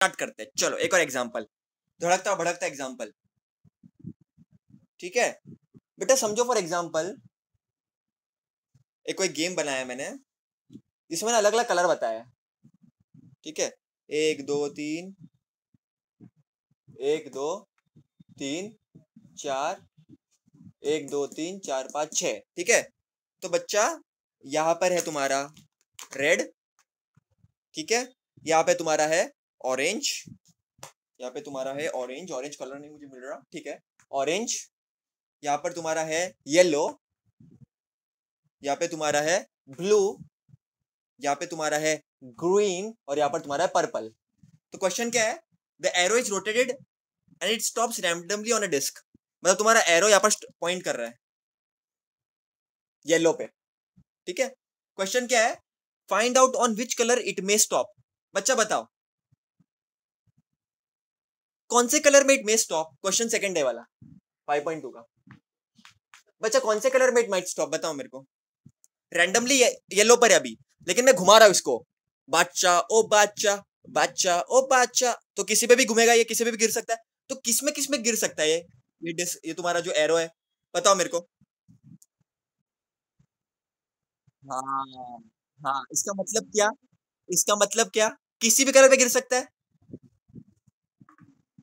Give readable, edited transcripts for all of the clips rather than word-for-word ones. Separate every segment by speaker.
Speaker 1: Start करते हैं। चलो एक और एग्जांपल, धड़कता भड़कता एग्जांपल। ठीक है बेटा, समझो फॉर एग्जांपल एक कोई गेम बनाया मैंने जिसमें मैंने अलग अलग कलर बताया। ठीक है, एक दो तीन, एक दो तीन चार, एक दो तीन चार पाँच छः। ठीक है, तो बच्चा यहाँ पर है तुम्हारा रेड, ठीक है, यहाँ पे तुम्हारा है ऑरेंज, यहाँ पे तुम्हारा है ऑरेंज, ऑरेंज कलर नहीं मुझे मिल रहा, ठीक है, ऑरेंज, यहाँ पर तुम्हारा है येलो, यहाँ पे तुम्हारा है ब्लू, यहाँ पे तुम्हारा है ग्रीन, और यहाँ पर तुम्हारा है पर्पल। तो क्वेश्चन क्या है, the arrow is rotated and it stops randomly on a disc. मतलब तुम्हारा एरो यहाँ पर पॉइंट कर रहा है येलो पे। ठीक है, क्वेश्चन क्या है, find out on which colour it may stop. बच्चा बताओ कौन से कलर में it may stop. Question second day वाला 5.2 का। बच्चा कौन से कलर में इट माइट स्टॉप, बताओ मेरे को। रैंडमली येलो पर है अभी, लेकिन मैं घुमा रहा हूं इसको, बादशाह ओ बादशाह, बादशाह ओ बादशाह, तो किसी पे भी घूमेगा ये, किसी पे भी गिर सकता है। तो किस में गिर सकता है ये तुम्हारा जो एरो है, बताओ मेरे को। हाँ हाँ, इसका मतलब क्या, इसका मतलब क्या, किसी भी कलर पे गिर सकता है।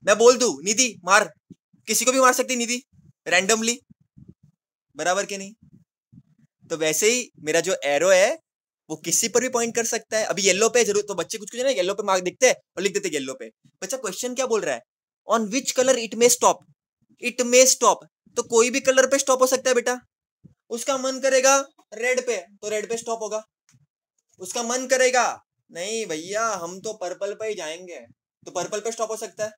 Speaker 1: मैं बोल दूं निधि मार, किसी को भी मार सकती निधि रैंडमली, बराबर के नहीं। तो वैसे ही मेरा जो एरो है वो किसी पर भी पॉइंट कर सकता है। अभी येलो पे जरूर, तो बच्चे कुछ कुछ ना येलो पे मार्क दिखते हैं और लिख देते येलो पे। बच्चा क्वेश्चन क्या बोल रहा है, on which colour it may stop, it may stop, तो कोई भी कलर पे स्टॉप हो सकता है बेटा। उसका मन करेगा रेड पे तो रेड पे स्टॉप होगा, उसका मन करेगा नहीं भैया हम तो पर्पल पे ही जाएंगे तो पर्पल पे स्टॉप हो सकता है।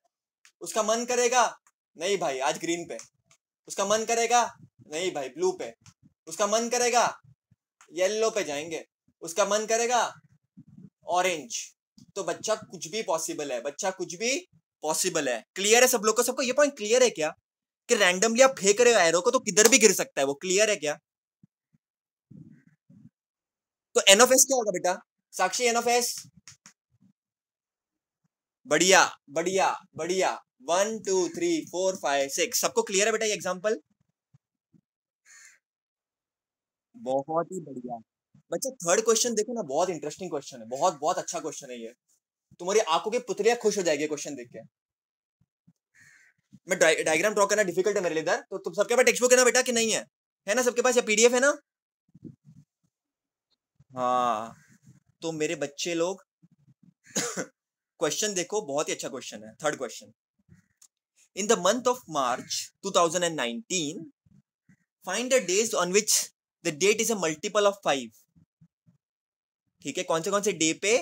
Speaker 1: उसका मन करेगा नहीं भाई आज ग्रीन पे, उसका मन करेगा नहीं भाई ब्लू पे, उसका मन करेगा येलो पे जाएंगे, उसका मन करेगा ऑरेंज। तो बच्चा कुछ भी पॉसिबल है, बच्चा कुछ भी पॉसिबल है। क्लियर है सब लोग को, सबको ये पॉइंट क्लियर है क्या कि रैंडमली आप फेंक रहे हो एरो को तो किधर भी गिर सकता है वो, क्लियर है क्या। तो एन ऑफ एस क्या होगा बेटा, साक्षी एन ऑफ एस। बढ़िया बढ़िया बढ़िया, 1 2 3 4 5 6, सबको क्लियर है बेटा ये एग्जांपल। बहुत ही बढ़िया। बच्चा थर्ड क्वेश्चन देखो ना, बहुत इंटरेस्टिंग क्वेश्चन है, बहुत बहुत अच्छा क्वेश्चन है ये। तुम्हारी आंखों की पुतलियां खुश हो जाएगी क्वेश्चन देख के। मैं डायग्राम ड्रॉ करना डिफिकल्ट है मेरे लिए इधर, तो तुम सबके पास टेक्स्ट बुक है ना बेटा कि नहीं है ना सबके पास, या पीडीएफ है ना। हाँ, तो मेरे बच्चे लोग क्वेश्चन देखो, बहुत ही अच्छा क्वेश्चन है। Third question, in the month of March 2019 find the days on which the date is a multiple of 5। ठीक है, कौन से डे पे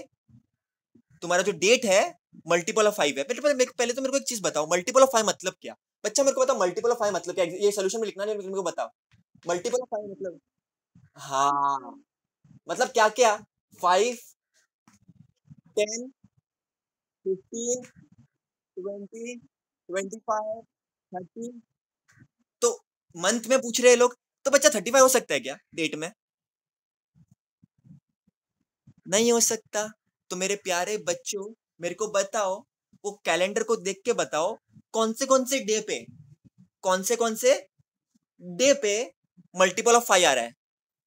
Speaker 1: तुम्हारा जो डेट है मल्टीपल ऑफ 5 है। पहले तो मेरे को एक चीज बताओ, मल्टीपल ऑफ 5 मतलब क्या। बच्चा मेरे को बताओ मल्टीपल ऑफ 5 मतलब क्या, ये सोल्यूशन में लिखना नहीं, मेरे को बताओ मल्टीपल ऑफ 5 मतलब। हाँ, मतलब क्या क्या, 5, 10, 15, 20, 25, 30। तो मंथ में पूछ रहे हैं लोग, तो बच्चा 35 हो सकता है क्या डेट में, नहीं हो सकता। तो मेरे प्यारे बच्चों मेरे को बताओ, वो कैलेंडर को देख के बताओ कौन से डे पे, कौन से डे पे मल्टीपल ऑफ 5 आ रहा है।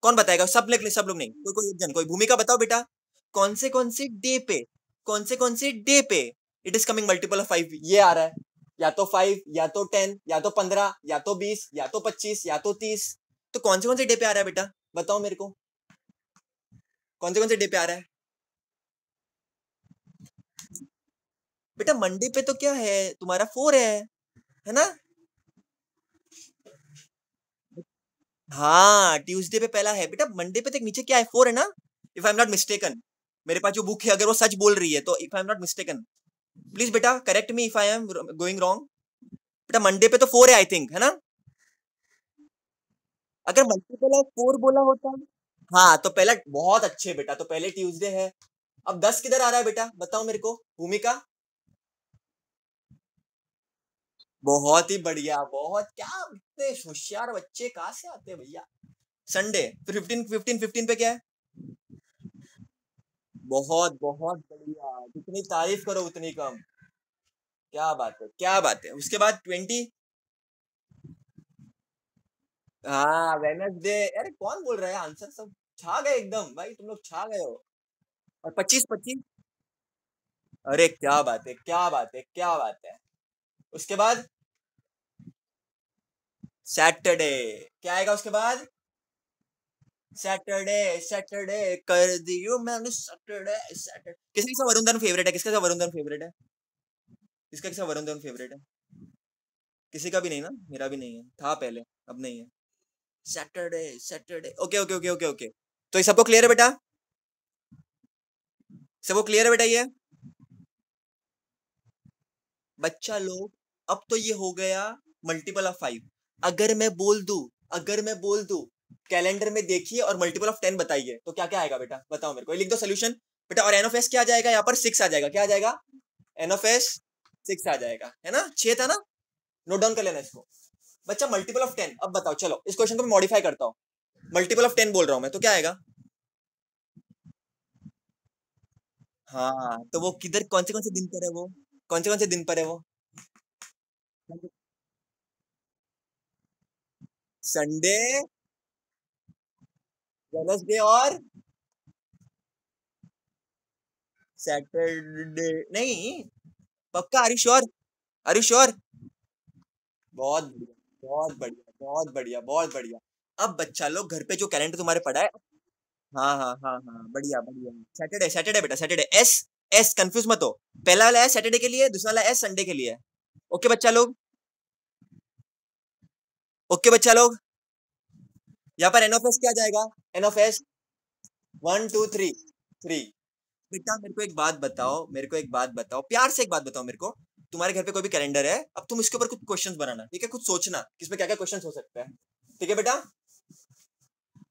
Speaker 1: कौन बताएगा, सब लोग नहीं, कोई कोई एक जन, कोई भूमिका बताओ बेटा, कौन से डे पे, कौन से डे पे it is coming multiple of 5 ये आ रहा है। या तो 5, या तो 10, या तो 15, या तो 20, या तो 25, या तो 30। तो कौन से डे पे आ रहा है बेटा, बताओ मेरे को, कौन से डे पे आ रहा है। बेटा मंडे पे तो क्या है तुम्हारा 4 है ना। हाँ, ट्यूसडे पे पहला है बेटा, मंडे पे तक नीचे क्या है 4 है ना, if I am not mistaken. मेरे पास जो बुक है अगर वो सच बोल रही है तो, if I am not mistaken, please बेटा correct me if I am going wrong. बेटा मंडे पे तो 4 है आई थिंक, है ना। अगर मल्टीपल ऑफ 4 बोला होता, हाँ तो पहला, बहुत अच्छे बेटा, तो पहले ट्यूसडे है। अब 10 किधर आ रहा है बेटा, बताओ मेरे को भूमिका। बहुत ही बढ़िया, बहुत, क्या इतने होशियार बच्चे कहाँ से आते हैं भैया। संडे, फिर 15 15 15 पे क्या है, बहुत बहुत बढ़िया, जितनी तारीफ करो उतनी कम। क्या बात है, क्या बात है। उसके बाद 20। हाँ वेनसडे। अरे कौन बोल रहा है आंसर, सब छा गए एकदम भाई, तुम लोग छा गए हो। और 25 25। अरे क्या बात है, क्या बात है, क्या बात है। उसके बाद सैटरडे। क्या आएगा उसके बाद? सैटरडे। सैटरडे कर दियो मैंने सैटरडे सैटरडे। किसका किसका वरुण धवन फेवरेट है, किसका किसका वरुण धवन फेवरेट है? किसका किसका वरुण धवन फेवरेट है? किसी का भी नहीं ना, मेरा भी नहीं है, था पहले, अब नहीं है। Saturday Saturday, okay okay okay okay okay. तो ये सबको क्लियर है बेटा? सबको क्लियर है बेटा ये? बच्चा लोग, अब तो ये हो गया मल्टीपल ऑफ 5। अगर मैं बोल दूं, अगर मैं बोल दूं कैलेंडर में देखिए और मल्टीपल ऑफ 10 बताइए, तो क्या क्या आएगा बेटा, बताओ मेरे को, ये लिख दो सोल्यूशन। बेटा और एन ऑफ एस क्या आ जाएगा यहाँ पर? 6 आ जाएगा। क्या आ जाएगा? एन ऑफ एस 6 आ जाएगा, है ना? 6 था ना? नोट डाउन कर लेना इसको। बच्चा मल्टीपल ऑफ 10, अब बताओ, चलो इस क्वेश्चन को मैं मॉडिफाई करता हूँ। मल्टीपल ऑफ 10 बोल रहा हूँ मैं, तो क्या आएगा? हाँ तो वो किधर, कौन से दिन पर है वो? कौन से दिन पर है वो? संडे, वेडनेसडे और सैटरडे नहीं? पक्का? Are you sure? Are you sure? बहुत बढ़िया, बहुत बढ़िया, बहुत बढ़िया, बहुत बढ़िया। अब बच्चा लोग घर पे जो कैलेंडर तुम्हारे पड़ा है। हाँ हाँ हाँ हाँ, बढ़िया बढ़िया। सैटरडे, सैटरडे बेटा, सैटरडे। एस, एस कंफ्यूज मत हो। पहला वाला एस सैटरडे के लिए, दूसरा वाला एस संडे के लिए है। ओके बच्चा लोग, ओके बच्चा लोग। यहाँ पर एन ऑफ एस क्या जाएगा? N of S 1 2 3, 3। बेटा मेरे को एक बात बताओ, मेरे को एक बात बताओ, प्यार से एक बात बताओ मेरे को। तुम्हारे घर पे कोई भी कैलेंडर है, अब तुम इसके ऊपर कुछ क्वेश्चंस बनाना, ठीक है? कुछ सोचना कि इसमें क्या क्या क्वेश्चंस हो सकते हैं, ठीक है बेटा?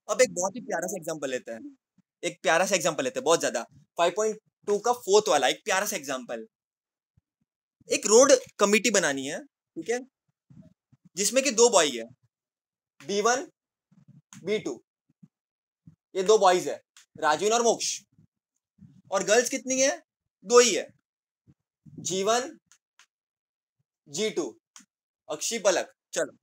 Speaker 1: अब एक बहुत ही प्यारा सा एग्जांपल लेते हैं, एक प्यारा सा एग्जांपल लेते हैं, बहुत ज्यादा। 5.2 का फोर्थ वाला एक प्यारा सा एग्जांपल। एक रोड कमिटी बनानी है, ठीक है? जिसमें कि दो बॉय है, B1 B2। ये दो बॉयज है, राजवीन और मोक्ष। और गर्ल्स कितनी है? दो ही है, G1 G2, अक्षी पलक। चलो,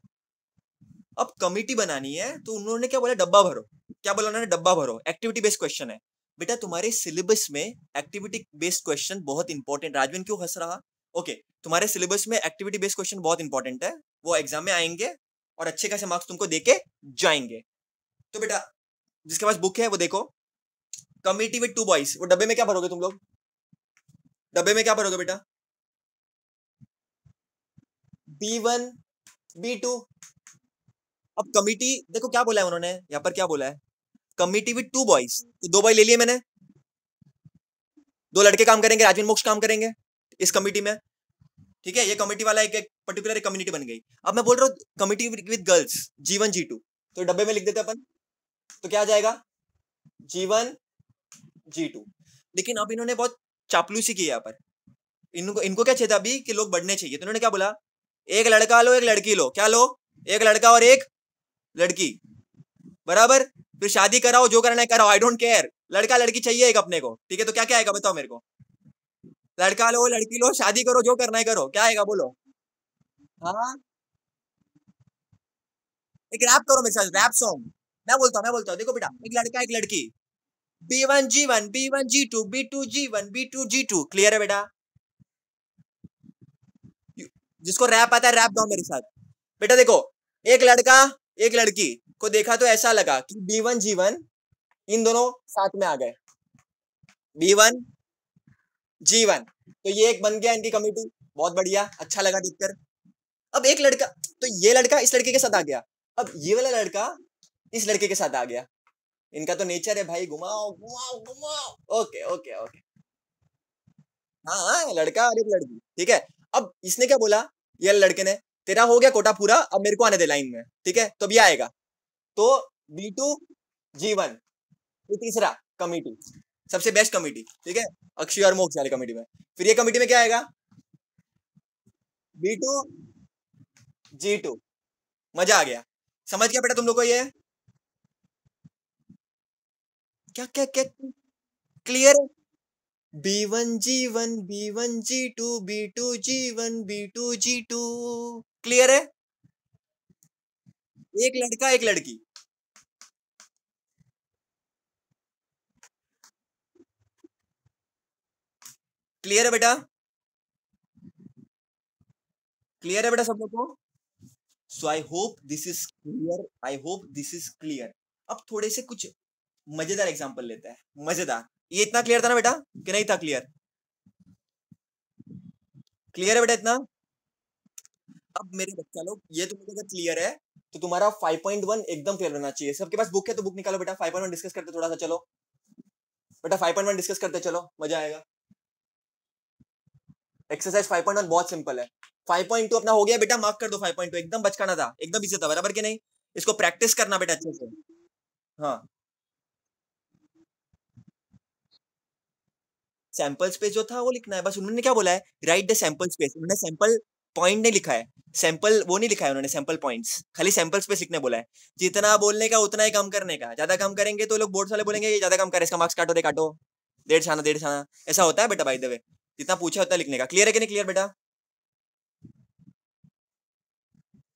Speaker 1: अब कमिटी बनानी है तो उन्होंने क्या बोला? डब्बा भरो। क्या बोला उन्होंने? डब्बा भरो। एक्टिविटी बेस्ड क्वेश्चन है बेटा, तुम्हारे सिलेबस में एक्टिविटी बेस्ड क्वेश्चन बहुत इंपॉर्टेंट। राजवीन क्यों हंस रहा? ओके, तुम्हारे सिलेबस में एक्टिविटी बेस्ड क्वेश्चन बहुत इंपॉर्टेंट है, वो एग्जाम में आएंगे और अच्छे खासे मार्क्स तुमको देके जाएंगे। तो बेटा जिसके पास बुक है वो देखो, कमिटी विद टू बॉयज, वो डब्बे में क्या भरोगे तुम लोग? डब्बे में क्या भरोगे बेटा? B1 B2। अब कमिटी देखो क्या बोला है उन्होंने यहाँ पर, क्या बोला है? कमिटी विद टू बॉयज, तो दो बॉय ले लिए मैंने, दो लड़के काम करेंगे, राजवीन मोक्ष काम करेंगे इस कमिटी में, ठीक है? ये कमिटी वाला एक पर्टिकुलर कम्युनिटी बन गई। अब मैं बोल रहा हूँ committee with girls, G1 G2, तो डब्बे में लिख देते अपन, तो क्या आ जाएगा? G1 G2। लेकिन अब इन्होंने बहुत चापलूसी की है यहाँ पर। इनको इनको क्या चाहिए था अभी कि लोग बढ़ने चाहिए, तो इन्होंने क्या बोला? एक लड़का लो, एक लड़की लो। क्या लो? एक लड़का और एक लड़की, बराबर। फिर शादी कराओ, जो करना है कराओ, आई डोंट केयर। लड़का लड़की चाहिए एक अपने को, ठीक है? तो क्या क्या आएगा बताओ मेरे को? लड़का लो, लड़की लो, शादी करो, जो करना है करो, क्या आएगा बोलो? हाँ, एक रैप करो मेरे साथ, रैप सॉन्ग। मैं बोलता हूँ देखो बेटा, एक लड़का एक लड़की, B1 G1 B1 G2 B2 G1 B2 G2। Clear है बेटा? जिसको रैप आता है रैप गाओ मेरे साथ। बेटा देखो, एक लड़का एक लड़की को देखा तो ऐसा लगा कि B1 G1 इन दोनों साथ में आ गए, B1 G1, तो ये एक बन गया इनकी कमिटी। बहुत बढ़िया, अच्छा लगा देखकर। अब एक लड़का, तो ये लड़का इस लड़के के साथ आ गया, अब ये वाला लड़का इस लड़के के साथ आ गया। इनका तो नेचर है भाई, घुमाओ घुमाओ घुमाओ। Okay okay okay. हाँ हाँ, लड़का और एक लड़की, ठीक है? अब इसने क्या बोला? ये लड़के ने, तेरा हो गया कोटा पूरा, अब मेरे को आने दे लाइन में, ठीक है? तो अब ये आएगा, तो B2 G1, ये तीसरा कमिटी, सबसे बेस्ट कमिटी, ठीक है? अक्षय और मोक्ष वाली कमिटी में। फिर ये कमिटी में क्या आएगा? B2 G2। मजा आ गया? समझ गया बेटा तुम लोग को ये? क्या क्या क्या? क्लियर है? B1G1 B1G2 B2G1 B2G2। Clear है? एक लड़का एक लड़की। क्लियर है बेटा? क्लियर है बेटा सब लोग को? So I hope this is clear, I hope this is clear. अब थोड़े से कुछ मजेदार एग्जांपल लेते हैं, मजेदार। ये इतना क्लियर था ना बेटा कि नहीं था क्लियर? क्लियर है बेटा इतना? अब मेरे बच्चा लोग, ये तुम्हें अगर क्लियर है तो तुम्हारा 5.1 एकदम क्लियर होना चाहिए। सबके पास बुक है तो बुक निकालो बेटा, 5.1 डिस्कस करते थोड़ा सा, चलो बेटा 5.1 डिस्कस करते, चलो मजा आएगा। एक्सरसाइज 5.1 बहुत सिंपल है। 5.2 अपना हो गया बेटा, मार्क कर दो। 5.2 एकदम बचकाना था, एकदम इजी था, बराबर के नहीं? इसको प्रैक्टिस करना बेटा अच्छे से। हाँ, सैंपल स्पेस जो था वो लिखना है बस। उन्होंने क्या बोला है, राइट द सैंपल स्पेस। उन्होंने सैंपल पॉइंट नहीं लिखा है, सैंपल वो नहीं लिखा है उन्होंने, सैंपल पॉइंट्स खाली सैंपल स्पेस लिखने बोला है। जितना बोलने का उतना ही कम करने का, ज्यादा कम करेंगे तो लोग बोर्ड वाले बोलेंगे ये ज्यादा कम करे, इसका मार्क्स काटो, दे काटो, 1.5 डेढ़ छाना। ऐसा होता है बेटा बाय द वे, जितना पूछा उतना लिखने का। क्लियर है कि नहीं क्लियर बेटा?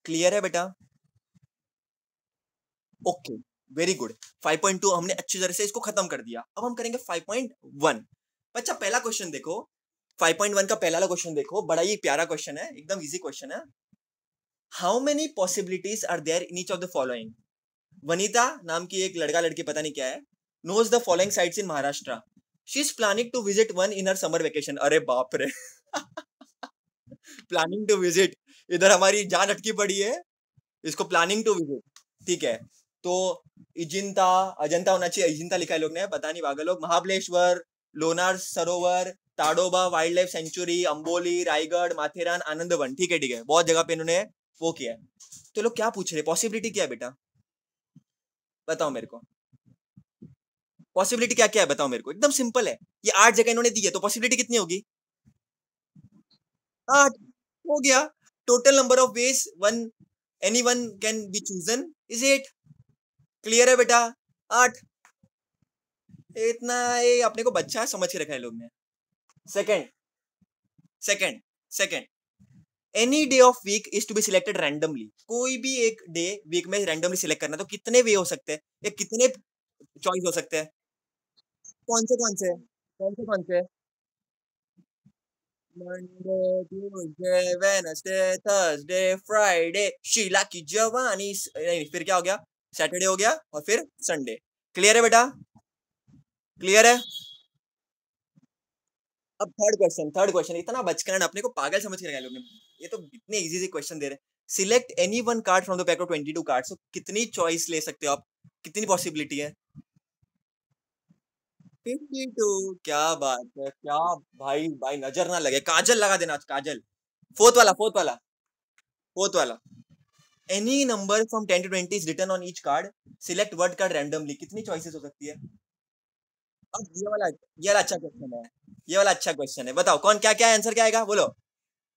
Speaker 1: क्लियर है बेटा? Okay, very good. 5.2 हमने अच्छी तरह से इसको खत्म कर दिया। अब हम करेंगे 5.1। बच्चा पहला क्वेश्चन देखो, 5.1 का पहला वाला क्वेश्चन देखो, बड़ा ही प्यारा क्वेश्चन है, एकदम इजी क्वेश्चन है। How many possibilities are there in each of the following? Vanita नाम की एक लड़का लड़की पता नहीं क्या है, knows the following sites in Maharashtra. She is planning to visit one in her summer vacation. अरे बाप रे प्लानिंग टू विजिट, इधर हमारी जान अटकी पड़ी है, इसको प्लानिंग टू विजिट। ठीक है, तो इजिंता, अजंता होना चाहिए, इजिंता लिखा है लोग ने, पता नहीं पागल लोग। Mahabaleshwar, Lonar Sarovar, Tadoba wild life sanctuary, Amboli, Raigad, Matheran, Anandwan. ठीक है, बहुत जगह पे इन्होंने वो किया है। तो लोग क्या पूछ रहे, पॉसिबिलिटी क्या है बेटा, बताओ मेरे को। पॉसिबिलिटी क्या क्या है बताओ मेरे को, एकदम सिंपल है। ये 8 जगह इन्होंने दी है तो पॉसिबिलिटी कितनी होगी? 8। हो गया। Total number of ways one any one can be chosen is 8। Clear है बेटा? 8। इतना ये अपने को बच्चा समझ के रखा है लोग ने। Second, second, second, any day of week is to be selected randomly. कोई भी एक डे वीक में रैंडमली सिलेक्ट करना, तो कितने वे हो सकते हैं या कितने चॉइस हो सकते हैं? कौन से कौन से कौन से कौन से? Monday, Tuesday, Wednesday, Thursday, Friday, Sheila की जवानी, नहीं फिर क्या हो गया, सैटरडे हो गया, और फिर संडे। क्लियर है बेटा? क्लियर है? अब थर्ड क्वेश्चन इतना बचकाना, अपने को पागल समझ के रखा है लोग ने। ये तो इतने इजी से क्वेश्चन दे रहे हैं। Select any one card from the pack of 22 cards. तो कितनी चॉइस ले सकते हो आप, कितनी पॉसिबिलिटी है? 52। क्या बात है, क्या भाई भाई, नजर ना लगे, काजल लगा देना, काजल। फोर्थ वाला, फोर्थ वाला, फोर्थ वाला। Any number from 10 to 20 is written on each card, select word card randomly. कितनी चॉइसेस हो सकती है? अब ये वाला अच्छा क्वेश्चन है, ये वाला अच्छा क्वेश्चन है। बताओ कौन, क्या क्या आंसर क्या आएगा, बोलो।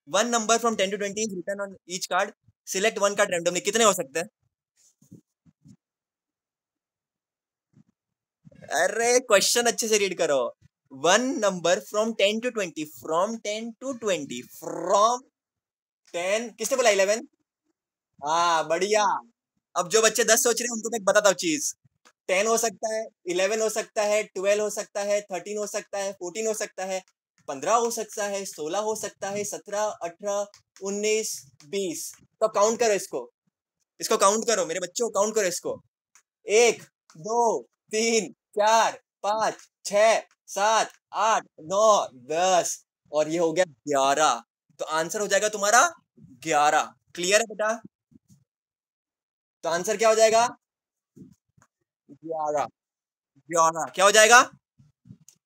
Speaker 1: One number from 10 to 20 is written on each card, select one card randomly. कितने हो सकते हैं? अरे क्वेश्चन अच्छे से रीड करो। One number from 10 to 20, from 10 to 20, from 10, किसने बोला 11? हाँ बढ़िया। अब जो बच्चे 10 सोच रहे हैं उनको मैं बताता हूँ चीज। 10 हो सकता है, 11 हो सकता है, 12 हो सकता है, 13 हो सकता है, 14 हो सकता है, 15 हो सकता है, 16 हो सकता है, 17, 18, 19, 20। तो काउंट करो इसको, इसको काउंट करो मेरे बच्चों, काउंट करो इसको। 1, 2, 3, 4, 5, 6, 7, 8, 9, 10, और ये हो गया 11। तो आंसर हो जाएगा तुम्हारा 11। क्लियर है बेटा? तो आंसर क्या हो जाएगा? 11। 11 क्या हो जाएगा?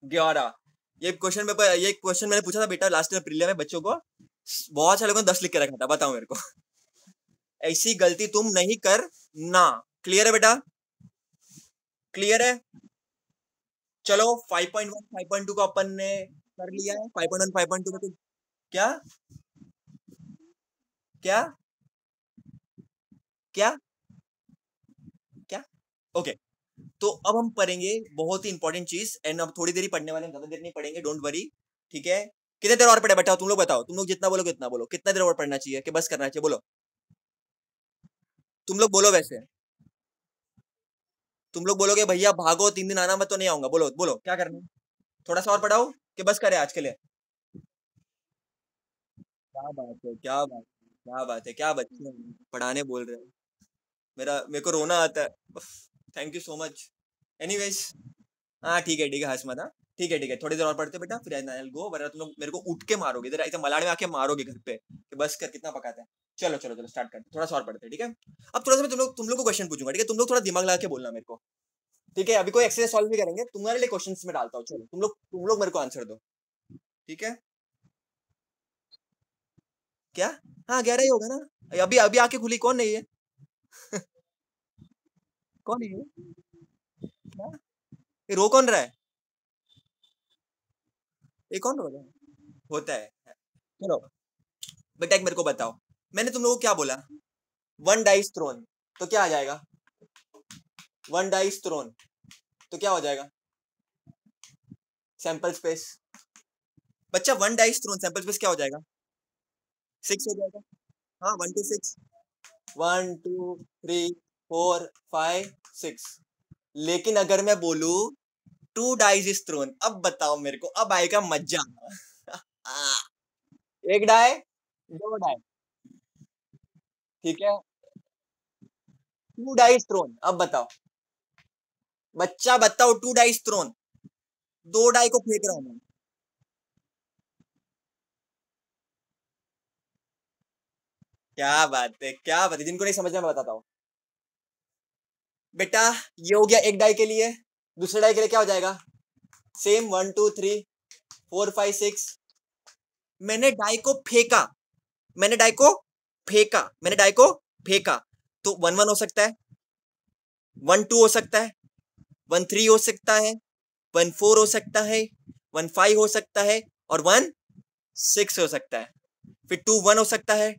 Speaker 1: 11। ये क्वेश्चन मैंने पूछा था बेटा लास्ट ईयर प्रीलियम में बच्चों को, बहुत सारे लोगों ने 10 लिख के रखा था। बताओ मेरे को ऐसी गलती तुम नहीं कर ना। क्लियर है बेटा? क्लियर है? चलो 5.1 5.2 को अपन ने कर लिया है। 5.1 5.2 में तो क्या, क्या, क्या, क्या? ओके, तो अब हम पढ़ेंगे बहुत ही इंपॉर्टेंट चीज, एंड अब थोड़ी देर ही पढ़ने वाले हैं, ज्यादा देर नहीं पढ़ेंगे, डोंट वरी, ठीक है। कितने देर और पढ़े बताओ, तुम लोग बताओ, तुम लोग जितना बोलो कितना बोलो, कितना देर और पढ़ना चाहिए कि बस करना चाहिए, बोलो, तुम लोग बोलो वैसे, तुम लोग बोलोगे भैया भागो 3 दिन आना, मैं तो नहीं आऊंगा, बोलो बोलो क्या करना है, थोड़ा सा और पढ़ाओ कि बस करे आज के लिए। क्या बात है, क्या बात है, क्या बात है, क्या बच्चे हैं, पढ़ाने बोल रहे हैं, मेरे को रोना आता है, thank you so much. Anyways, हाँ ठीक है हंस मत, हाँ ठीक है, थोड़ी देर और पढ़ते बेटा, फिर आई गो, वरना तुम लोग मेरे को उठ के मारोगे इधर, ऐसे मलाड़ में आके मारोगे घर पे कि बस कर, कितना पकाते हैं। चलो चलो चलो स्टार्ट करते, थोड़ा सा और पढ़ते हैं, ठीक है। अब थोड़ा सा मैं तुम लोग को क्वेश्चन पूछूंगा, ठीक है, तुम लोग थोड़ा दिमाग लगा के बोलना मेरे को, ठीक है। अभी कोई एक्सरसाइज सॉल्व नहीं करेंगे, तुम्हारे लिए क्वेश्चंस में डालता हूँ, चलो तुम लोग मेरे को आंसर दो, ठीक है। क्या? हाँ 11 ही होगा ना, अभी अभी आके खुली, कौन नहीं है? कौन है ये? क्या? ये रो कौन रहा है? ये कौन रो रहा है? होता है। चलो बेटा एक मेरे को बताओ, मैंने तुम लोगों को क्या बोला, वन डाइस थ्रोन, तो क्या आ जाएगा, वन डाइस थ्रोन तो क्या हो जाएगा, सैंपल स्पेस। बच्चा one dice thrown sample space क्या हो जाएगा, 6 हो जाएगा। हाँ 1 to 6, 1 2 3 4 5 6। लेकिन अगर मैं बोलू टू डाइज इज थ्रोन, अब बताओ मेरे को, अब आएगा मजा। एक डाई, दो डाई, ठीक है, टू डाइस थ्रोन, अब बताओ बच्चा, बताओ टू डाइस थ्रोन, दो डाई को फेंक रहा हूं मैं। क्या बात है, क्या बात है, जिनको नहीं समझ में मैं बताता हूँ बेटा। ये हो गया एक डाई के लिए, दूसरे डाई के लिए क्या हो जाएगा, सेम 1 2 3 4 5 6। मैंने डाई को फेंका, मैंने डाई को फेंका, मैंने डाई को फेंका, तो 1 1 हो सकता है, 1 2 हो सकता है, 1 3 हो सकता है, 1 4 हो सकता है, 1 5 हो सकता है, और 1 6 हो सकता है। फिर 2 1 हो सकता है,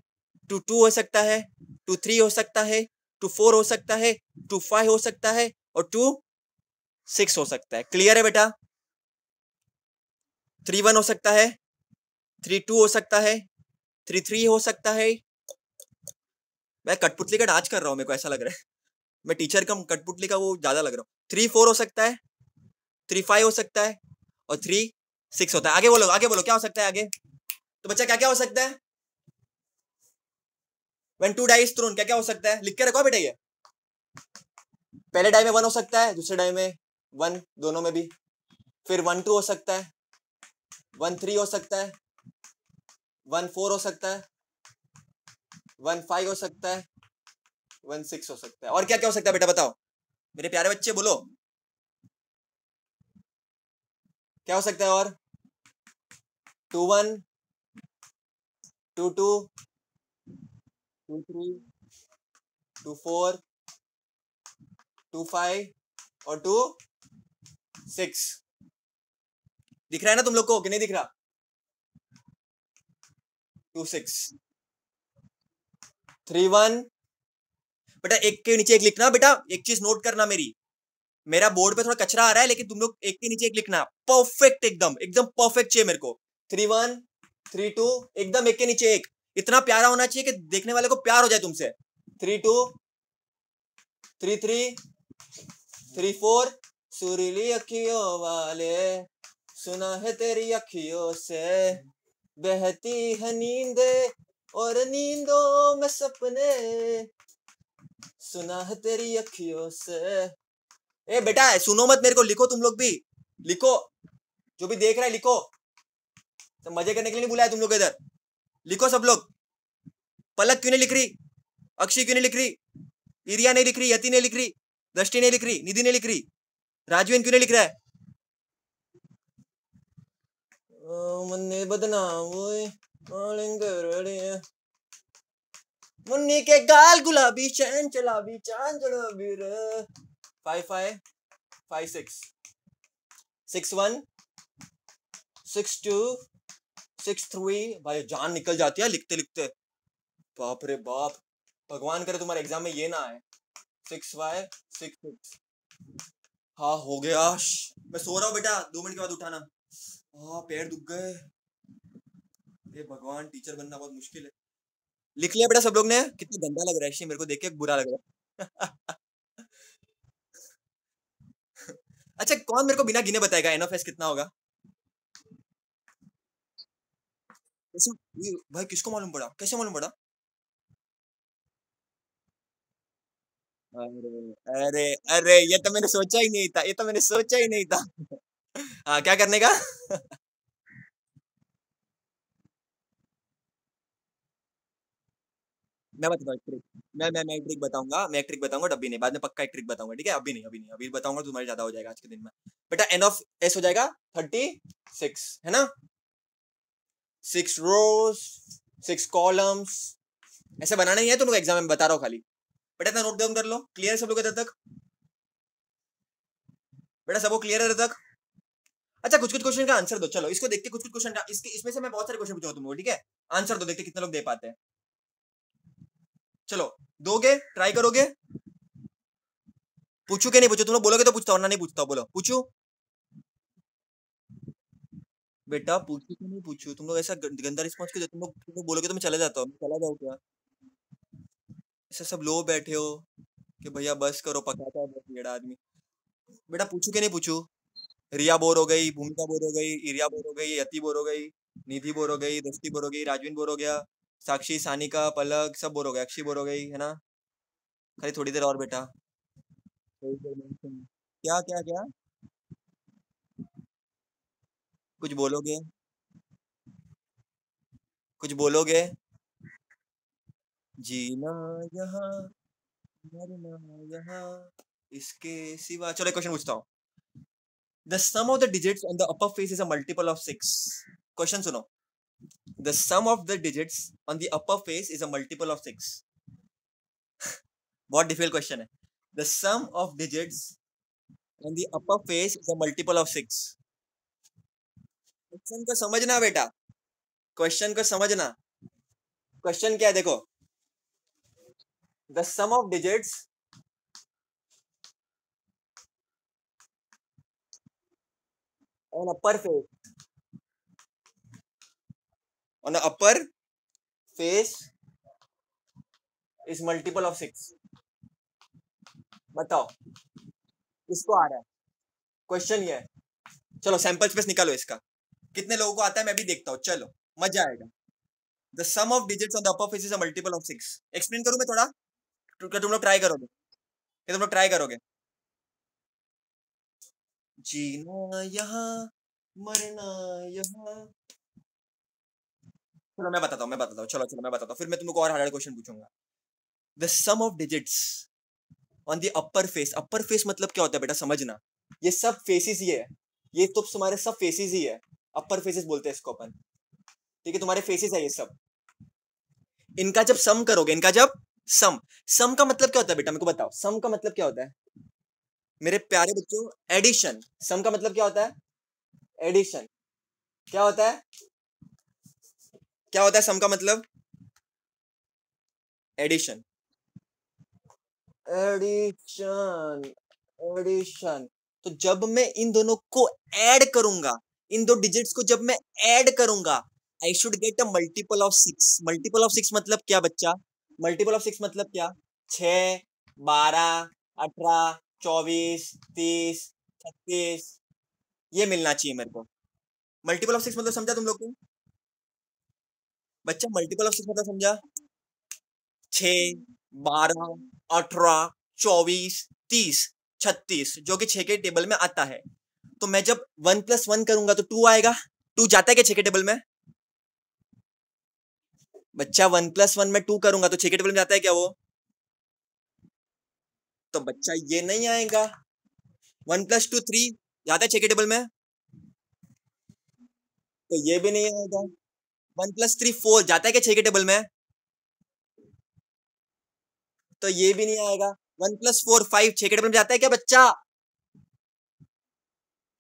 Speaker 1: 2 2 हो सकता है, 2 3 हो सकता है, 2 4 हो सकता है, 2 5 हो सकता है, और 2 6 हो सकता है। क्लियर है बेटा? 3 1 हो सकता है, 3 2 हो सकता है, 3 3 हो सकता है। मैं कठपुतली का डांस कर रहा हूँ, मेरे को ऐसा लग रहा है, मैं टीचर का कठपुतली का वो ज्यादा लग रहा हूँ। 3 4 हो सकता है, 3 5 हो सकता है, और 3 6 होता है। आगे बोलो क्या हो सकता है आगे, तो बच्चा क्या क्या हो सकता है, when two die is thrown क्या क्या हो सकता है, लिख के रखो बेटा ये। पहले डाई में 1 हो सकता है, दूसरे डाई में 1, दोनों में भी। फिर 1 2 हो सकता है, 1 3 हो सकता है, 1 4 हो सकता है, 1 5 हो सकता है, 1 6 हो सकता है। और क्या क्या हो सकता है बेटा बताओ, मेरे प्यारे बच्चे बोलो, क्या हो सकता है और, 2 1, 2 2, 2 3, 2 4, 2 5, और 2 6। दिख रहा है ना तुम लोग को कि नहीं दिख रहा, 2 6, 3 1। बेटा एक के नीचे एक लिखना बेटा, एक चीज नोट करना मेरी, मेरा बोर्ड पे थोड़ा कचरा आ रहा है, लेकिन तुम लोग एक के नीचे एक लिखना, परफेक्ट, एकदम एकदम परफेक्ट चाहिए मेरे को। 3 1 3 2, एकदम एक के नीचे एक, इतना प्यारा होना चाहिए कि देखने वाले को प्यार हो जाए तुमसे। 3 2 3 3 3 4, सुरीली अखियों वाले, सुना है तेरी अखियों से बहती है नींदे, और नींदों में सपने, सुना है तेरी अखियों से। ए बेटा सुनो मत मेरे को, लिखो तुम लोग भी, लिखो, जो भी देख रहा है लिखो, तो मजे करने के लिए नहीं बुलाया तुम लोग इधर, लिखो सब लोग। पलक क्यों नहीं लिख रही, अक्षय क्यों नहीं लिख रही, इरिया नहीं लिख रही, यति नहीं लिख रही, दृष्टि नहीं लिख रही, निधि नहीं लिख रही, राजवीन क्यों नहीं लिख रहा है, मन्ने बदनाम हुए, मुन्नी के गाल गुलाबी, चैन चलाबी, चांद चलाबी रे। 5 5 5 6, 6 1 6 2 6 3। भाई जान निकल जाती है लिखते लिखते, बाप रे बाप, भगवान करे तुम्हारे एग्जाम में ये ना आए। 6 5 6 6, हाँ हो गया। मैं सो रहा हूँ बेटा, 2 मिनट के बाद उठाना। हाँ पैर दुख गए। हे भगवान, टीचर बनना बहुत मुश्किल है। लिख लिया बेटा सब लोग ने? कितना गंदा लग रहा है शी, मेरे को देख के बुरा लग रहा है। अच्छा कौन मेरे को बिना गिने बताएगा एन ऑफ एस कितना होगा? कैसे? भाई किसको मालूम पड़ा, कैसे मालूम पड़ा? अरे अरे अरे, ये तो मैंने सोचा ही नहीं था, ये तो मैंने सोचा ही नहीं था। हाँ क्या करने का? मैं बताता हूँ एक ट्रिक। मैं एक ट्रिक बताऊंगा, मैं एक ट्रिक बताऊंगा, तब भी नहीं, बाद में पक्का एक ट्रिक बताऊंगा, ठीक है? अभी नहीं, अभी नहीं, अभी बताऊंगा तो तुम्हारे ज्यादा हो जाएगा आज के दिन में। बेटा एन ऑफ एस हो जाएगा 36, है ना? 6 रोज, 6 कॉलम्स, ऐसे बनाना ही है तुम लोग एग्जाम में, बता रहा हूँ खाली। बेटा इतना नोट डाउन कर लो, क्लियर सब लोग इधर तक? बेटा सबको क्लियर है इधर तक? अच्छा कुछ कुछ क्वेश्चन का आंसर दो, चलो इसको देखते कुछ कुछ क्वेश्चन का, इसके इसमें से मैं बहुत सारे क्वेश्चन पूछूंगा तुमको, ठीक है? आंसर दो, देखते कितने लोग दे पाते हैं। चलो, दोगे, ट्राई करोगे? पूछू के नहीं पूछू? तुम लोग बोलोगे तो पूछता, वरना नहीं पूछता, बोलो पूछू? बेटा पूछू कि नहीं पूछू? तुम लोग ऐसा गंदा रिस्पॉन्स क्यों देते? तुम लोग बोलोगे तो मैं चला जाता हूँ, मैं चला जाऊँ क्या? ऐसे सब लो बैठे हो कि भैया बस करो, पकाता है बहुत येड़ा आदमी। बेटा पूछू के नहीं पूछू? रिया बोर हो गई, भूमिका बोर हो गई, इरिया बोर हो गई, यति बोर हो गई, निधि बोर हो गई, दृष्टि बोर हो गई, राजवीन बोर हो गया, साक्षी, सानिका, पलक सब बोर हो गए, अक्षी बोर हो गई, है ना? खाली थोड़ी देर और बेटा। क्या क्या क्या? कुछ बोलोगे? कुछ बोलोगे? जीना यहाँ, मरना यहाँ, इसके सिवा। चलो एक क्वेश्चन पूछता हूँ। The sum of the digits on the upper face is a multiple of 6. Question सुनो। The sum of the digits on the upper face is a multiple of 6. बहुत डिफिकल्ट क्वेश्चन है। The sum of digits on the upper face is a multiple of 6. Question को समझना बेटा, question को समझना। Question क्या है देखो। The sum of digits on upper face, on the upper face is multiple of 6. बताओ किसको आ रहा है? क्वेश्चन ये है। चलो सैंपल स्पेस निकालो इसका, कितने लोगों को आता है मैं भी देखता हूँ, चलो मजा आएगा। The sum of digits on the upper face is a multiple of 6। Explain करूं मैं थोड़ा? क्या तुम लोग ट्राई करोगे? क्या तुम लोग ट्राई करोगे? जीना यहाँ, मरना यहाँ। चलो मैं बताता हूँ, चलो चलो मैं बताता हूँ, फिर मैं तुमको और हार्ड क्वेश्चन पूछूंगा। The sum of digits on the upper face, upper face मतलब क्या होता है बेटा समझना। ये सब फेसिस ही है, ये तो तुम्हारे सब फेसिस ही है, अपर फेसिस बोलते हैं इसको अपन, ठीक है? तुम्हारे फेसिस है ये सब। इनका जब सम करोगे, इनका जब सम, सम का मतलब क्या होता है बेटा, मेरे को बताओ, सम का मतलब क्या होता है मेरे प्यारे बच्चों? एडिशन। सम का मतलब क्या होता है? एडिशन। क्या होता है? क्या होता है सम का मतलब? एडिशन। Addition, addition. तो जब मैं इन दोनों को ऐड करूंगा, इन दो डिजिट्स को जब मैं ऐड करूंगा, I should get a multiple of 6। Multiple of 6 मतलब क्या बच्चा? मल्टीपल ऑफ 6 मतलब क्या? 6, 12, 18, 24, 30, 36, ये मिलना चाहिए मेरे को। मल्टीपल ऑफ 6 मतलब समझा तुम लोग को? बच्चा मल्टीपल ऑफ 6 मतलब समझा? 6, 12, 18, 24, 30, 36, जो कि 6 के टेबल में आता है। तो मैं जब 1+1 करूंगा तो 2 आएगा। 2 जाता है क्या 6 के टेबल में? बच्चा 1+1 में 2 करूंगा तो 6 के टेबल में जाता है क्या वो? तो बच्चा ये नहीं आएगा। 1+2 3 जाता है 6 के टेबल में? तो ये भी नहीं आएगा। 1+3 4 जाता है क्या 6 के टेबल में? तो ये भी नहीं आएगा। 1+4 5 6 के टेबल में जाता है क्या बच्चा?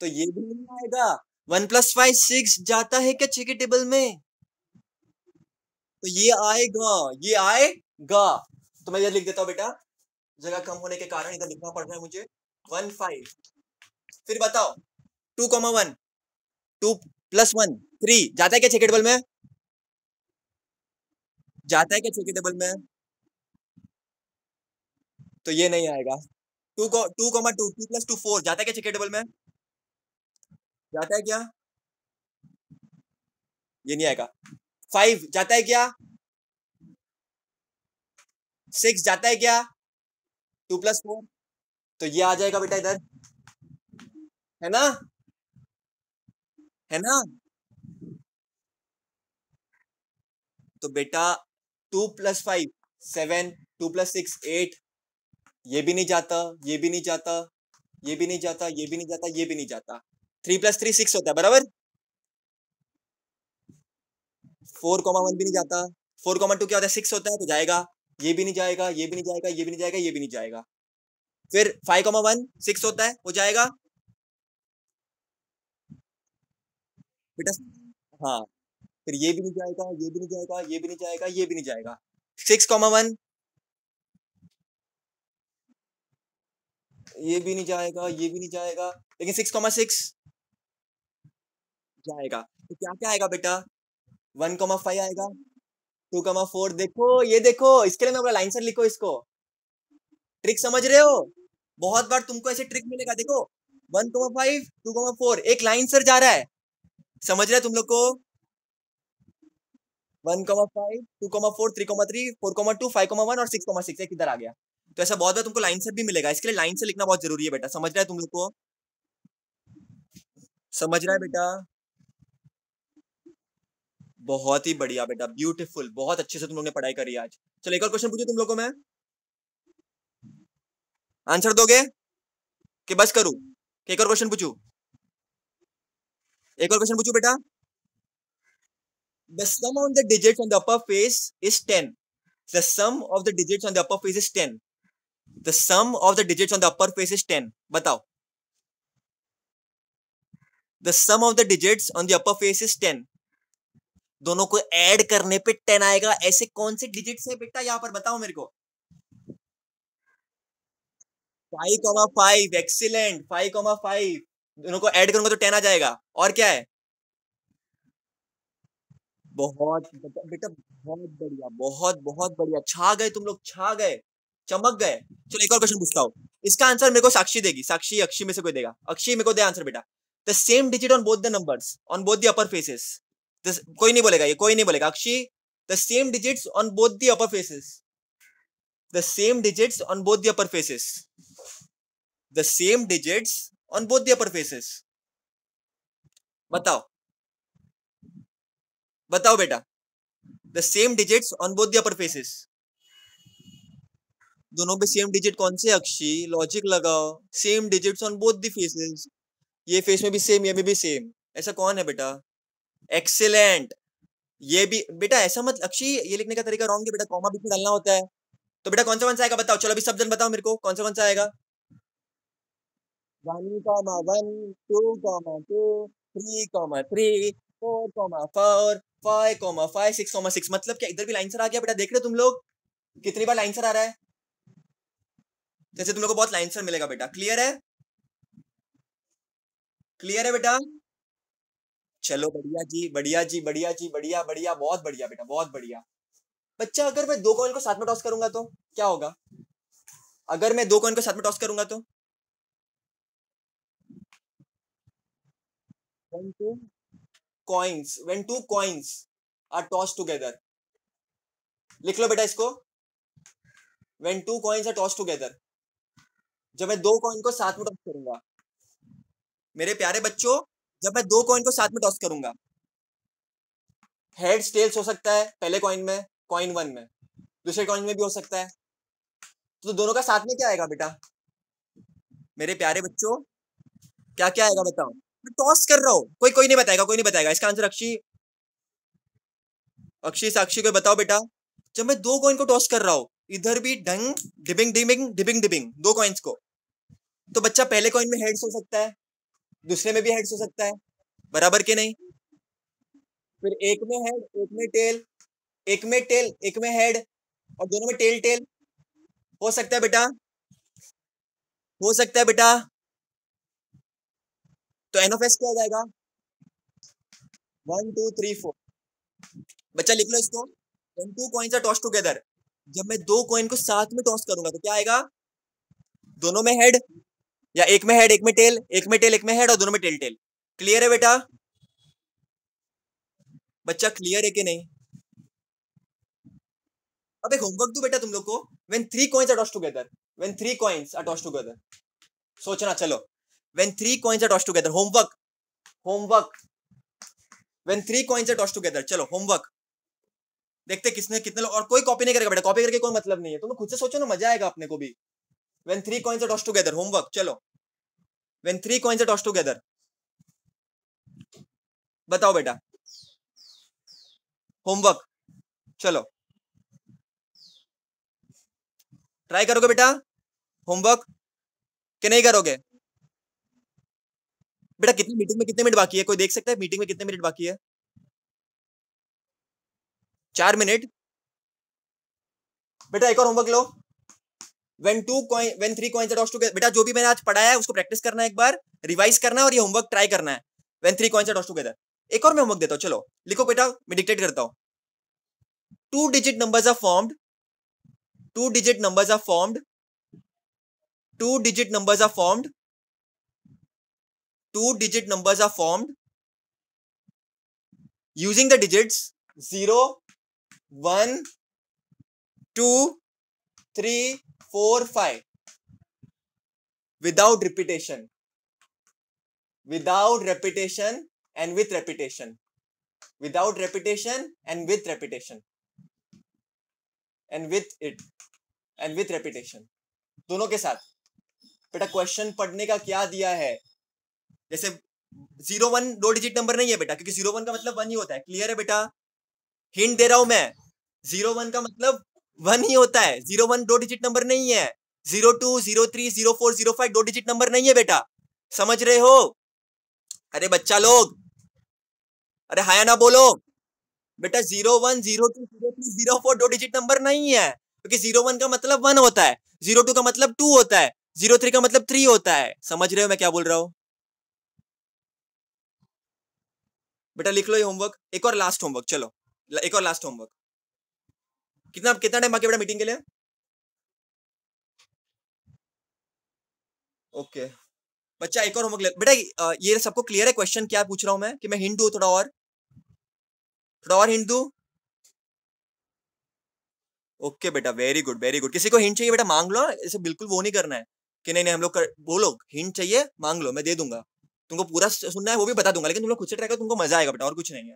Speaker 1: तो ये भी नहीं आएगा। 1+5 6 जाता है क्या 6 के टेबल में? तो ये आएगा, ये आएगा। तो मैं ये लिख देता हूँ बेटा, जगह कम होने के कारण इधर लिखना पड़ रहा है मुझे। 1 5 फिर बताओ 2,1, 2+1 3 जाता है क्या 6 के टेबल में? जाता है क्या 6 के टेबल में? तो ये नहीं आएगा। 2,2 2+2 4 जाता है क्या 6 के टेबल में? जाता है क्या? ये नहीं आएगा। 5 जाता है क्या? 6 जाता है क्या? 2+4 तो ये आ जाएगा बेटा इधर, है ना? है ना? तो बेटा 2+5 7, 2+6 8, ये भी नहीं जाता, ये भी नहीं जाता, ये भी नहीं जाता, ये भी नहीं जाता, ये भी नहीं जाता। 3+3 6 होता है बराबर। 4,1 भी नहीं जाता। 4,2 क्या होता है? 6 होता है तो जाएगा। ये भी नहीं जाएगा, ये भी नहीं जाएगा, ये भी नहीं जाएगा, ये भी नहीं जाएगा। फिर 5,1 6 होता है, वो जाएगा बेटा। हाँ, फिर ये भी नहीं जाएगा, ये भी नहीं जाएगा, ये भी नहीं जाएगा, ये भी नहीं जाएगा। 6,1 ये भी नहीं जाएगा, ये भी नहीं जाएगा, लेकिन 6,6 जाएगा। तो क्या क्या आएगा बेटा? 1,5 आएगा, 2,4 देखो, ये देखो, इसके लिए मैं बोला लाइन से लिखो इसको। ट्रिक समझ रहे हो? बहुत बार तुमको ऐसे ट्रिक मिलेगा, देखो 1,5 2,4 एक लाइन सर जा रहा है, समझ रहे हैं तुम लोग को? 1,5 2,4 3,3 4,2 5,1 और 6,6 एक इधर आ गया। तो ऐसा बहुत बार तुमको लाइन से भी मिलेगा, इसके लिए लाइन से लिखना बहुत जरूरी है बेटा, समझ रहा है तुम लोग को? समझ रहा है बेटा? बहुत ही बढ़िया बेटा, ब्यूटीफुल, बहुत अच्छे से तुम लोग ने पढ़ाई करी आज। चलो एक और क्वेश्चन पूछू तुम लोग को मैं, आंसर दोगे कि बस करूं? कि एक और क्वेश्चन पूछू? एक और क्वेश्चन पूछू बेटा। The sum of the digits on the upper face is 10. The sum of the digits on the upper face is 10. The sum of the digits on the upper face is 10. बताओ। The sum of the digits on the upper face is 10. दोनों को add करने पे 10 आएगा, ऐसे कौन से digits है बेटा यहाँ पर बताओ मेरे को? 5,5 एक्सीलेंट, 5,5 दोनों को ऐड करूंगा तो 10 आ जाएगा। और क्या है? बहुत बेटा, बेटा बहुत बढ़िया, बहुत बहुत बढ़िया, छा गए तुम लोग, छा गए, चमक गए। चलो एक और क्वेश्चन पूछता हूँ, इसका आंसर मेरे को साक्षी देगी, साक्षी अक्षी में से कोई देगा। अक्षी मेरे को दे आंसर बेटा। The same digit on both the numbers on both the upper faces. कोई नहीं बोलेगा, ये कोई नहीं बोलेगा। Akshi, the same digits on both the upper faces. The same digits on both the upper faces. The same digits on both the upper faces. बताओ, बताओ बेटा। The same digits on both the upper faces. दोनों पे same digit कौन से Akshi? Logic लगाओ। Same digits on both the faces. ये face में भी सेम, ये में भी सेम, ऐसा कौन है बेटा? एक्सीलेंट। ये भी बेटा ऐसा मत अक्षी, ये लिखने का तरीका रॉन्ग है बेटा, कॉमा बीच में डालना होता है। तो बेटा कौन सा आएगा बताओ, चलो अभी सब जन बताओ मेरे को कौन सा आएगा। 1,1 2,2 3,3 4,4 5,5 6,6 मतलब क्या इधर भी लाइन सर आ गया बेटा, देख रहे हो तुम लोग कितनी बार लाइन सर आ रहा है? जैसे तुम लोग को बहुत लाइन सर मिलेगा बेटा, क्लियर है? क्लियर है बेटा? चलो बढ़िया जी, बढ़िया जी, बढ़िया जी, बढ़िया बढ़िया, बहुत बढ़िया बेटा, बहुत बढ़िया। बच्चा अगर मैं दो कॉइन को साथ में टॉस करूंगा तो क्या होगा? अगर मैं दो कॉइन को साथ में टॉस करूंगा तो when two when two coins are tossed together, लिख लो बेटा इसको। when two coins are tossed together, जब मैं दो कॉइन को साथ में टॉस करूंगा, मेरे प्यारे बच्चों, जब मैं दो कॉइन को साथ में टॉस करूंगा, हेड्स टेल्स हो सकता है पहले कॉइन में, कॉइन वन में, दूसरे कॉइन में भी हो सकता है। तो दोनों का साथ में क्या आएगा बेटा मेरे प्यारे बच्चों? क्या क्या आएगा बताओ? मैं टॉस कर रहा हूं, कोई कोई नहीं बताएगा, कोई नहीं बताएगा इसका आंसर। अक्षी, अक्षी साक्षी को बताओ बेटा। जब मैं दो कॉइन को टॉस कर रहा हूं, इधर भी ढंग डिबिंग डिबिंग डिबिंग डिबिंग दो कॉइन्स को, तो बच्चा पहले कॉइन में हेड्स हो सकता है, दूसरे में भी हेड्स हो सकता है, बराबर के नहीं? फिर एक में हेड एक में टेल, एक में टेल एक में हेड, और दोनों में टेल टेल, हो सकता है बेटा, हो सकता है बेटा। तो एन ऑफ एस क्या हो जाएगा? 1 2 3 4। बच्चा लिख लो इसको। When two coins are tossed together, जब मैं दो कॉइन को साथ में टॉस करूंगा तो क्या आएगा? दोनों में हेड, या एक में हेड एक में टेल, एक में टेल एक में हेड, और दोनों में टेल टेल। क्लियर है बेटा? बच्चा क्लियर है कि नहीं? अब एक होमवर्क दो बेटा तुम लोग को। When three coins are tossed together, when three coins are tossed together, सोचना चलो। When three coins are tossed together, homework, homework. When three coins are tossed together, चलो होमवर्क। देखते किसने कितने लोग, और कोई कॉपी नहीं करेगा बेटा, कॉपी करके कोई मतलब नहीं है, तुम खुद से सोचो ना, मजा आएगा अपने को भी। When three coins are tossed together, homework चलो। When three coins are tossed together, बताओ बेटा, होमवर्क चलो। ट्राई करोगे बेटा होमवर्क कि नहीं करोगे? बेटा कितनी मीटिंग में कितने मिनट बाकी है? कोई देख सकता है मीटिंग में कितने मिनट बाकी है? 4 मिनट। बेटा एक और homework low. when three coins are tossed together, बेटा जो भी मैंने आज पढ़ाया है उसको प्रैक्टिस करना है, एक बार रिवाइज करना है, और ये होमवर्क ट्राई करना है। when three coins are tossed together, एक और मैं होमवर्क देता हूँ, चलो लिखो बेटा, मैं डिक्टेट करता हूँ। two digit numbers are formed, two digit numbers are formed, two digit numbers are formed, two digit numbers are formed using the digits 0 1 2 3 4 5 without repetition, without repetition and with repetition, without repetition and with repetition, and with it and with repetition, दोनों के साथ। बेटा question पढ़ने का क्या दिया है? जैसे 0 1 दो डिजिट नंबर नहीं है बेटा, क्योंकि 0 1 का मतलब 1 ही होता है। क्लियर है बेटा? हिंट दे रहा हूं मैं, 0 1 का मतलब 1 ही होता है। 0 1 दो डिजिट नंबर नहीं है। 0 2 0 3 0 4 0 5 दो डिजिट नंबर नहीं है बेटा, समझ रहे हो? अरे बच्चा लोग, अरे हाया ना बोलो बेटा। 0 1 0 2 0 3 0 4 दो डिजिट नंबर नहीं है, क्योंकि 0 1 का मतलब 1 होता है, 0 2 का मतलब 2 होता है, 0 3 का मतलब 3 होता है। समझ रहे हो मैं क्या बोल रहा हूं? बेटा लिख लो ये होमवर्क, एक और लास्ट होमवर्क, चलो एक और लास्ट होमवर्क। कितना कितना टाइम बाकी बेटा मीटिंग के लिए? ओके बच्चा एक और होमवर्क ले बेटा। ये सबको क्लियर है क्वेश्चन क्या पूछ रहा हूं मैं, कि मैं हिंट दूं थोड़ा और हिंट दूं? ओके बेटा, वेरी गुड वेरी गुड। किसी को हिंट चाहिए बेटा मांग लो, ऐसे बिल्कुल वो नहीं करना है कि नहीं नहीं हम लोग बोलो हिंट चाहिए मांग लो, मैं दे दूंगा। तुमको पूरा सुनना है वो भी बता दूंगा, लेकिन तुम लोग खुद से ट्राई करो, तुमको मजा आएगा बेटा, और कुछ नहीं है।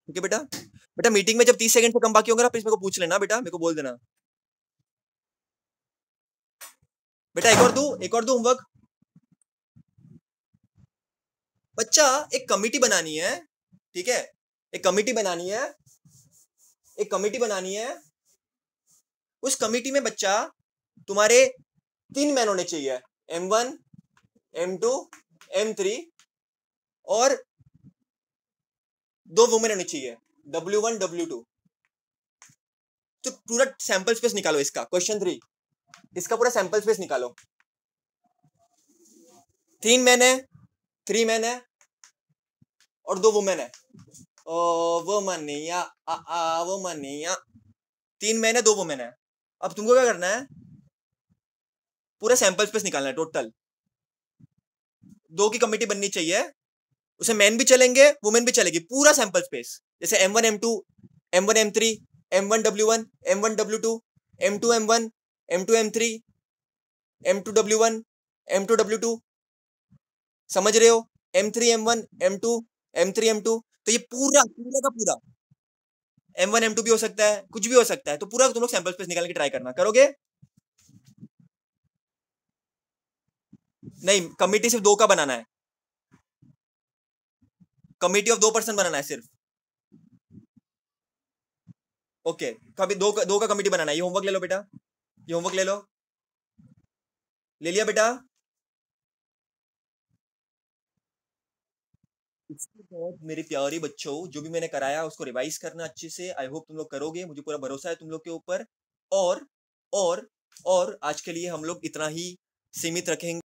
Speaker 1: ठीक है बेटा? बेटा मीटिंग में जब 30 सेकंड से कम बाकी होंगे ना, प्लीज मेरे को पूछ लेना बेटा, मेरे को बोल देना। बेटा एक और दू होमवर्क। बच्चा एक कमिटी बनानी है, ठीक है? एक कमिटी बनानी है, एक कमिटी बनानी है। उस कमिटी में बच्चा तुम्हारे 3 मैन होने चाहिए, M1 M2 M3, और 2 वुमेन होनी चाहिए, W1 W2। तो पूरा सैंपल स्पेस निकालो इसका, क्वेश्चन 3 इसका पूरा सैंपल स्पेस निकालो। 3 मैन है और 2 वुमेन है। वो मनिया वो मनिया। 3 मैन है 2 वुमेन है। अब तुमको क्या करना है, पूरा सैंपल स्पेस निकालना है टोटल। 2 की कमिटी बननी चाहिए, उसमें मैन भी चलेंगे वुमेन भी चलेगी, पूरा सैंपल स्पेस। जैसे M1 M2 M1 M3 M1 W1 M1 W2 M2 M1 M2 M3 M2 W1 M2 W2। समझ रहे हो? M3 M1 M2 M3 M2। तो ये पूरा पूरा का पूरा M1 M2 भी हो सकता है, कुछ भी हो सकता है। तो पूरा तुम लोग सैंपल स्पेस निकालने की ट्राई करना, करोगे? नहीं, कमिटी सिर्फ 2 का बनाना है, कमिटी ऑफ 2 पर्सन बनाना है सिर्फ। ओके कभी 2 का कमिटी बनाना है। ये होमवर्क ले लो बेटा, ये होमवर्क ले लो। ले लिया बेटा? इसके बाद मेरे प्यारे बच्चों, जो भी मैंने कराया उसको रिवाइज करना अच्छे से। आई होप तुम लोग करोगे, मुझे पूरा भरोसा है तुम लोग के ऊपर। और और और आज के लिए हम लोग इतना ही सीमित रखेंगे।